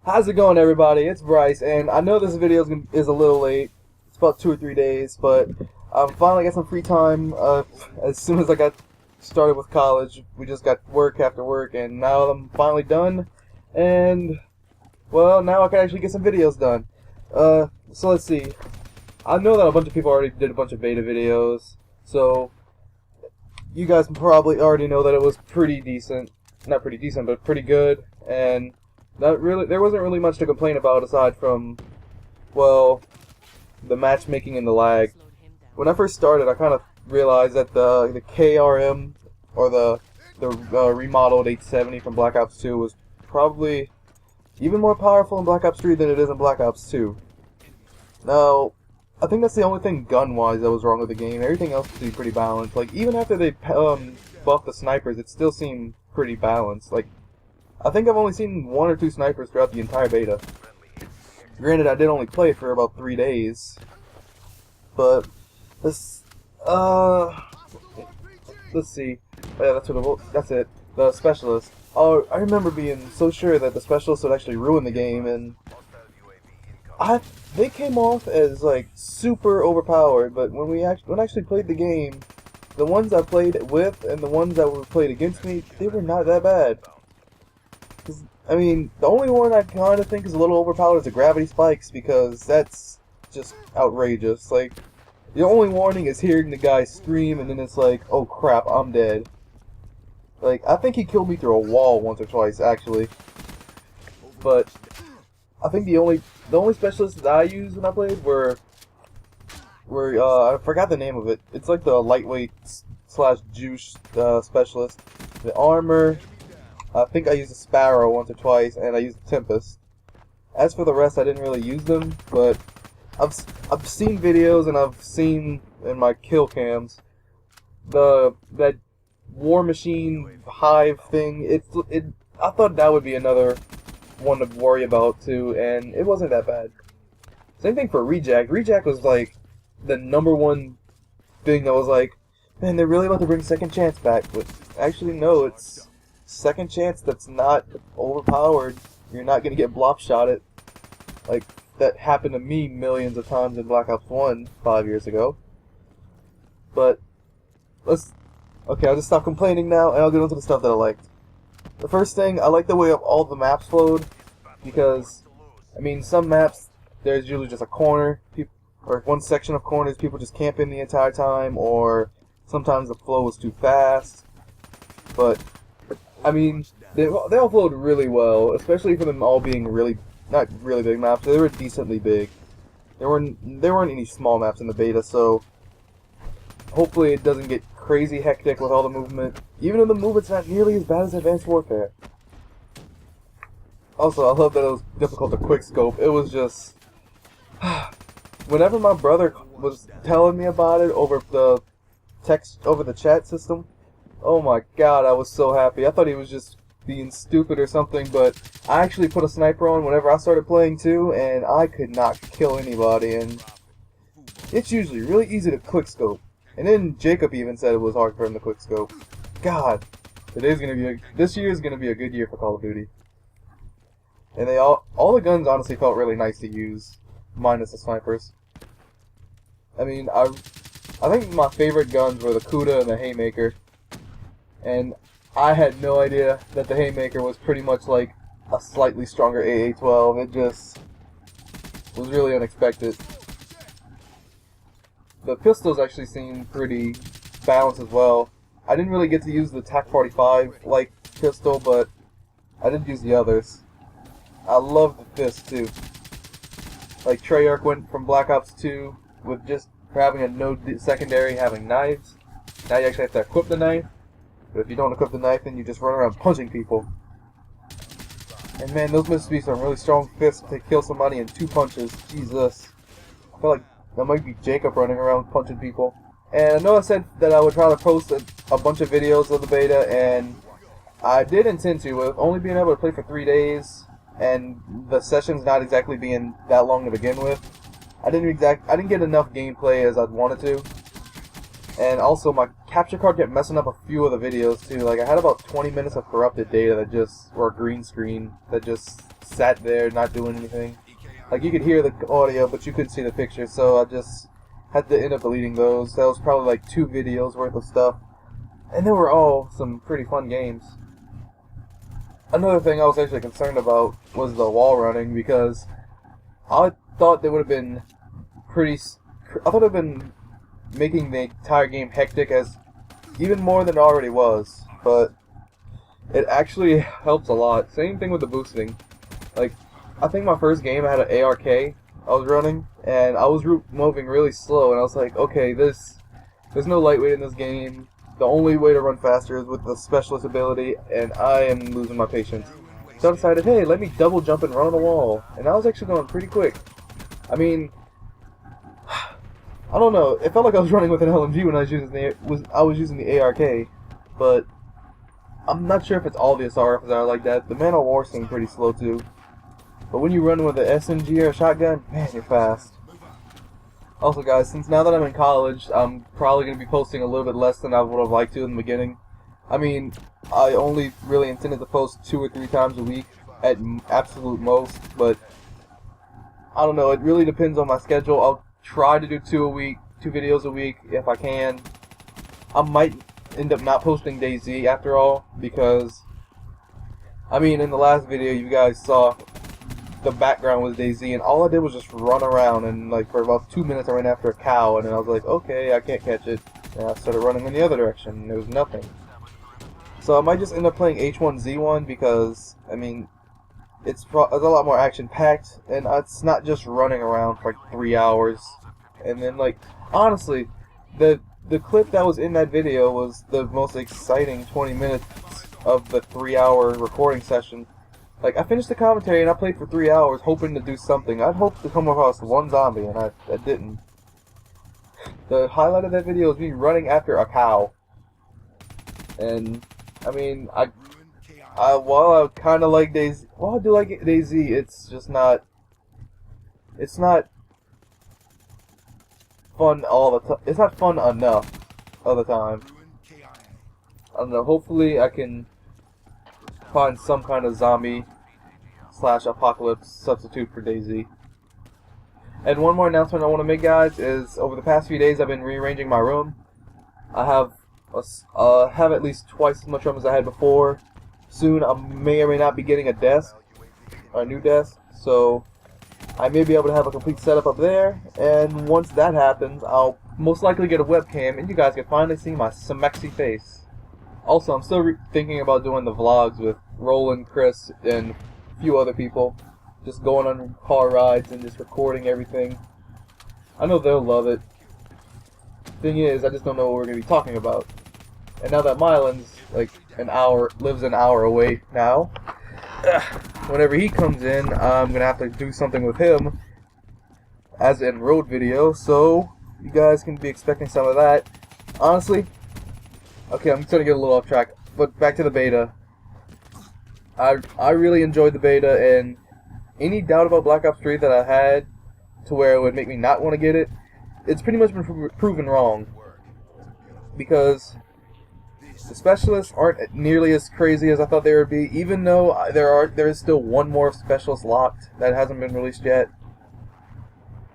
How's it going, everybody? It's Bryce, and I know this video is a little late. It's about 2 or 3 days, but I finally got some free time. As soon as I got started with college, we just got work after work, and now I'm finally done. And well, now I can actually get some videos done. So let's see. I know that a bunch of people already did a bunch of beta videos, so you guys probably already know that it was pretty decent. Not pretty decent, but pretty good, and there wasn't really much to complain about aside from, well, the matchmaking and the lag. When I first started, I kind of realized that the KRM, or the remodeled 870 from Black Ops 2 was probably even more powerful in Black Ops 3 than it is in Black Ops 2. Now, I think that's the only thing gun-wise that was wrong with the game. Everything else seemed pretty balanced. Like, even after they buffed the snipers, it still seemed pretty balanced. Like, I think I've only seen 1 or 2 snipers throughout the entire beta. Granted, I did only play for about 3 days. But, let's see. Oh, yeah, that's it. The specialist. Oh, I remember being so sure that the specialist would actually ruin the game, and they came off as like super overpowered. But when I actually played the game, the ones I played with and the ones that were played against me, they were not that bad. I mean, the only one I kind of think is a little overpowered is the gravity spikes, because that's just outrageous. Like, the only warning is hearing the guy scream, and then it's like, oh crap, I'm dead. Like, I think he killed me through a wall once or twice, actually. But I think the only specialists that I used when I played were I forgot the name of it. It's like the lightweight / juice specialist. The armor, I think I used a Sparrow once or twice, and I used a Tempest. As for the rest, I didn't really use them, but I've seen videos and I've seen in my kill cams that War Machine Hive thing. I thought that would be another one to worry about too, and it wasn't that bad. Same thing for Reject. Reject was like the #1 thing that was like, man, they're really about to bring Second Chance back, but actually no, it's Second Chance that's not overpowered. You're not gonna get blop shotted. Like, that happened to me millions of times in Black Ops 1 5 years ago. But okay, I'll just stop complaining now, and I'll get into the stuff that I liked. The first thing, I like the way all the maps flowed, because, I mean, some maps, there's usually just a corner, or one section of corners, people just camp in the entire time, or sometimes the flow was too fast. But, I mean, they all flowed really well, especially for them all being not really big maps. They were decently big. There weren't any small maps in the beta, so hopefully it doesn't get crazy hectic with all the movement, even though the movement's not nearly as bad as Advanced Warfare. Also, I love that it was difficult to quickscope. It was just whenever my brother was telling me about it over the chat system, oh my god, I was so happy. I thought he was just being stupid or something, but I actually put a sniper on whenever I started playing too, and I could not kill anybody, and it's usually really easy to quickscope. And then Jacob even said it was hard for him to quickscope. God, this year is gonna be a good year for Call of Duty. And all the guns honestly felt really nice to use, minus the snipers. I mean, I think my favorite guns were the Kuda and the Haymaker. And I had no idea that the Haymaker was pretty much like a slightly stronger AA-12. It just was really unexpected. The pistols actually seemed pretty balanced as well. I didn't really get to use the TAC-45 like pistol, but I did use the others. I love the fist too. Like, Treyarch went from Black Ops 2 with just having a no secondary, having knives. Now you actually have to equip the knife. But if you don't equip the knife, then you just run around punching people. And man, those must be some really strong fists to kill somebody in 2 punches. Jesus. I feel like that might be Jacob running around punching people. And I know I said that I would try to post a bunch of videos of the beta, and I did intend to, with only being able to play for 3 days, and the sessions not exactly being that long to begin with. I didn't get enough gameplay as I'd wanted to. And also, my capture card kept messing up a few of the videos too. Like, I had about 20 minutes of corrupted data or green screen that just sat there not doing anything. Like, you could hear the audio, but you couldn't see the picture, so I just had to end up deleting those. That was probably like 2 videos worth of stuff. And they were all some pretty fun games. Another thing I was actually concerned about was the wall running, because I thought they would have been I thought it would have been making the entire game hectic as even more than it already was, but it actually helps a lot. Same thing with the boosting. Like, I think my first game I had an ARK I was running, and I was moving really slow, and I was like, okay, there's no lightweight in this game. The only way to run faster is with the specialist ability, and I am losing my patience. So I decided, hey, let me double jump and run on the wall, and I was actually going pretty quick. I mean, I don't know. It felt like I was running with an LMG when I was using the ARK, but I'm not sure if it's all the assault rifles that are like that. The Man of War seemed pretty slow too. But when you run with an SMG or a shotgun, man, you're fast. Also, guys, since now that I'm in college, I'm probably going to be posting a little bit less than I would have liked to in the beginning. I mean, I only really intended to post 2 or 3 times a week at absolute most, but I don't know, it really depends on my schedule. I'll try to do 2 videos a week if I can. I might end up not posting DayZ after all, because, I mean, in the last video you guys saw the background was DayZ, and all I did was just run around, and like for about 2 minutes I ran after a cow, and then I was like, okay, I can't catch it, and I started running in the other direction, and there was nothing. So I might just end up playing H1Z1, because, I mean, it's a lot more action-packed, and it's not just running around for like 3 hours. And then, like, honestly, the clip that was in that video was the most exciting 20 minutes of the 3-hour recording session. Like, I finished the commentary and I played for 3 hours hoping to do something. I'd hoped to come across one zombie, and I didn't. The highlight of that video is me running after a cow. And, I mean, while I kind of like DayZ, while I do like DayZ, it's just not, it's not fun all the time. It's not fun enough all the time. I don't know, hopefully I can find some kind of zombie / apocalypse substitute for DayZ. And one more announcement I want to make, guys, is over the past few days I've been rearranging my room. I have at least twice as much room as I had before. Soon I may or may not be getting a new desk, so I may be able to have a complete setup up there, and once that happens, I'll most likely get a webcam, and you guys can finally see my smexy face. Also, I'm still thinking about doing the vlogs with Roland, Chris, and a few other people. Just going on car rides and just recording everything. I know they'll love it. Thing is, I just don't know what we're going to be talking about. And now that Mylan's like lives an hour away now, whenever he comes in, I'm going to have to do something with him, as in road video, so you guys can be expecting some of that. Honestly, okay, I'm going to get a little off track, but back to the beta. I really enjoyed the beta, and any doubt about Black Ops 3 that I had to where it would make me not want to get it, it's pretty much been proven wrong. Because the specialists aren't nearly as crazy as I thought they would be, even though there is still one more specialist locked that hasn't been released yet.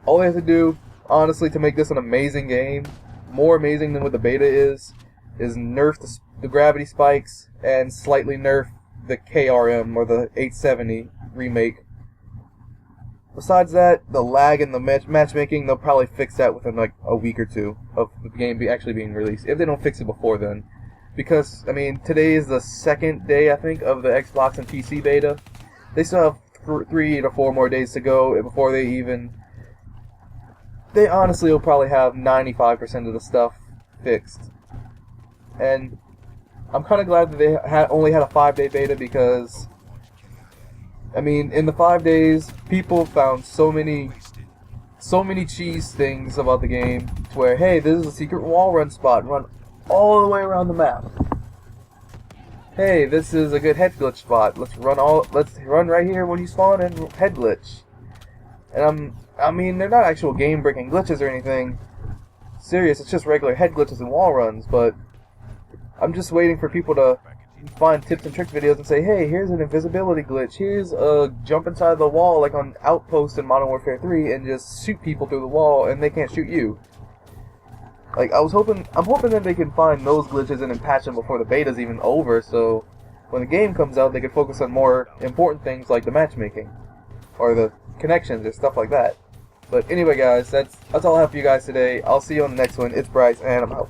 All they have to do, honestly, to make this an amazing game, more amazing than what the beta is nerf the gravity spikes and slightly nerf the KRM, or the 870 remake. Besides that, the lag and the matchmaking, they'll probably fix that within like a week or 2 of the game actually being released, if they don't fix it before then. Because, I mean, today is the 2nd day, I think, of the Xbox and PC beta. They still have 3 to 4 more days to go before they honestly will probably have 95% of the stuff fixed. And I'm kind of glad that they only had a 5-day beta, because, I mean, in the 5 days, people found so many cheese things about the game, to where, hey, this is a secret wall run spot, run all the way around the map. Hey, this is a good head glitch spot, let's run right here when you spawn and head glitch. And I mean, they're not actual game-breaking glitches or anything serious, it's just regular head glitches and wall runs, but I'm just waiting for people to find tips and tricks videos and say, hey, here's an invisibility glitch, here's a jump inside the wall like on Outpost in Modern Warfare 3 and just shoot people through the wall and they can't shoot you. Like, I'm hoping that they can find those glitches and then patch them before the beta's even over, so when the game comes out, they can focus on more important things like the matchmaking, or the connections, or stuff like that. But anyway, guys, that's all I have for you guys today. I'll see you on the next one. It's Bryce, and I'm out.